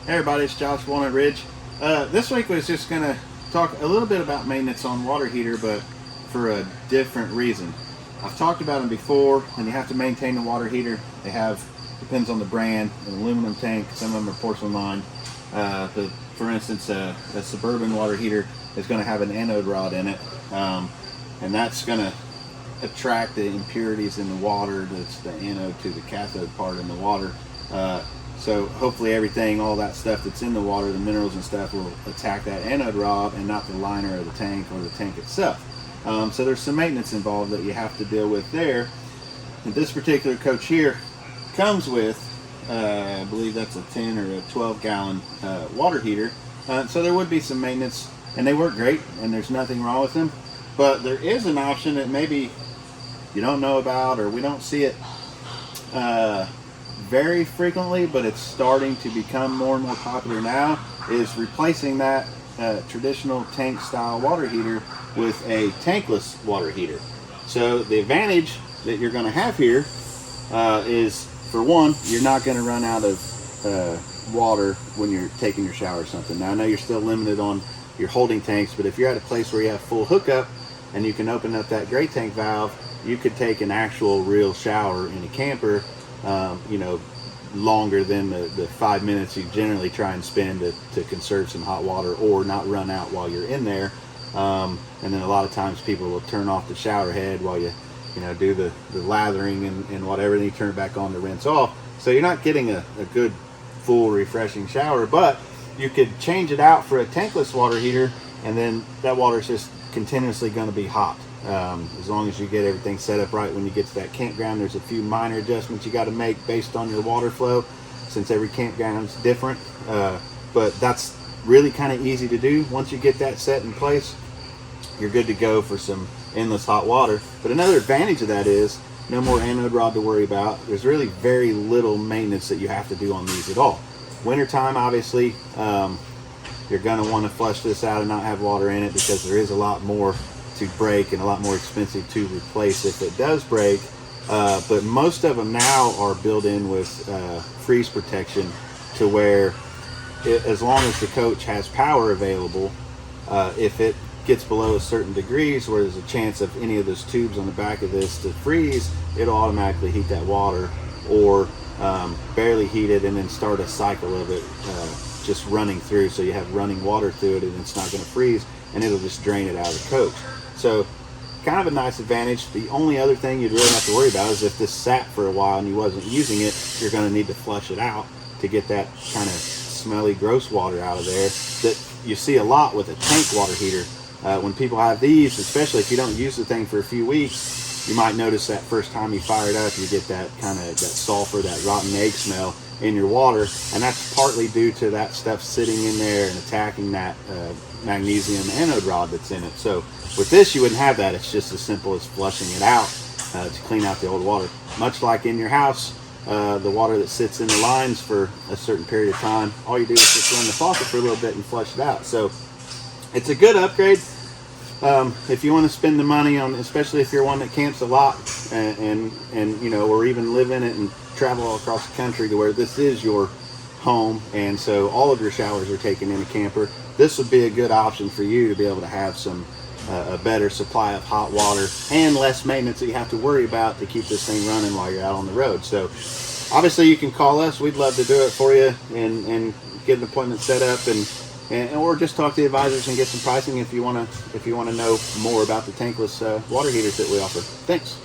Hey everybody, it's Josh Walnut Ridge. This week was just going to talk a little bit about maintenance on water heater, but for a different reason. I've talked about them before, and you have to maintain the water heater. They have, depends on the brand, an aluminum tank, some of them are porcelain lined. For instance, a Suburban water heater is going to have an anode rod in it, and that's going to attract the impurities in the water. That's the anode to the cathode part in the water. So hopefully everything, all that stuff that's in the water, the minerals and stuff, will attack that anode rod and not the liner of the tank or the tank itself. So there's some maintenance involved that you have to deal with there. And this particular coach here comes with, I believe that's a 10 or a 12 gallon water heater. So there would be some maintenance, and they work great, and there's nothing wrong with them. But there is an option that maybe you don't know about, or we don't see it very frequently, but it's starting to become more and more popular now, is replacing that traditional tank style water heater with a tankless water heater. So the advantage that you're going to have here is, for one, you're not going to run out of water when you're taking your shower or something. Now I know you're still limited on your holding tanks, but if you're at a place where you have full hookup and you can open up that gray tank valve, you could take an actual real shower in a camper, longer than the 5 minutes you generally try and spend to conserve some hot water or not run out while you're in there. And then a lot of times people will turn off the shower head while you do the lathering and whatever, and you turn it back on to rinse off. So you're not getting a good full refreshing shower, but you could change it out for a tankless water heater, and then that water is just continuously going to be hot. As long as you get everything set up right when you get to that campground. There's a few minor adjustments you got to make based on your water flow, since every campground is different, but that's really kind of easy to do. Once you get that set in place, you're good to go for some endless hot water. But another advantage of that is no more anode rod to worry about. There's really very little maintenance that you have to do on these at all. Wintertime, obviously, you're going to want to flush this out and not have water in it, because there is a lot more to break and a lot more expensive to replace if it does break. But most of them now are built in with freeze protection, to where as long as the coach has power available, if it gets below a certain degrees where there's a chance of any of those tubes on the back of this to freeze, it'll automatically heat that water, or barely heat it and then start a cycle of it just running through, so you have running water through it and it's not going to freeze, and it'll just drain it out of the coach. So kind of a nice advantage. The only other thing you'd really have to worry about is if this sat for a while and you wasn't using it, you're going to need to flush it out to get that kind of smelly, gross water out of there that you see a lot with a tank water heater. When people have these, especially if you don't use the thing for a few weeks, you might notice that first time you fire it up, you get that kind of that sulfur, that rotten egg smell in your water, and that's partly due to that stuff sitting in there and attacking that magnesium anode rod that's in it. So with this, you wouldn't have that. It's just as simple as flushing it out to clean out the old water. Much like in your house, the water that sits in the lines for a certain period of time, all you do is just run the faucet for a little bit and flush it out. So it's a good upgrade if you want to spend the money on, especially if you're one that camps a lot and or even live in it and travel all across the country to where this is your home, and so all of your showers are taken in a camper. This would be a good option for you to be able to have some a better supply of hot water and less maintenance that you have to worry about to keep this thing running while you're out on the road. So obviously you can call us. We'd love to do it for you and get an appointment set up, and or just talk to the advisors and get some pricing if you want to know more about the tankless water heaters that we offer. Thanks.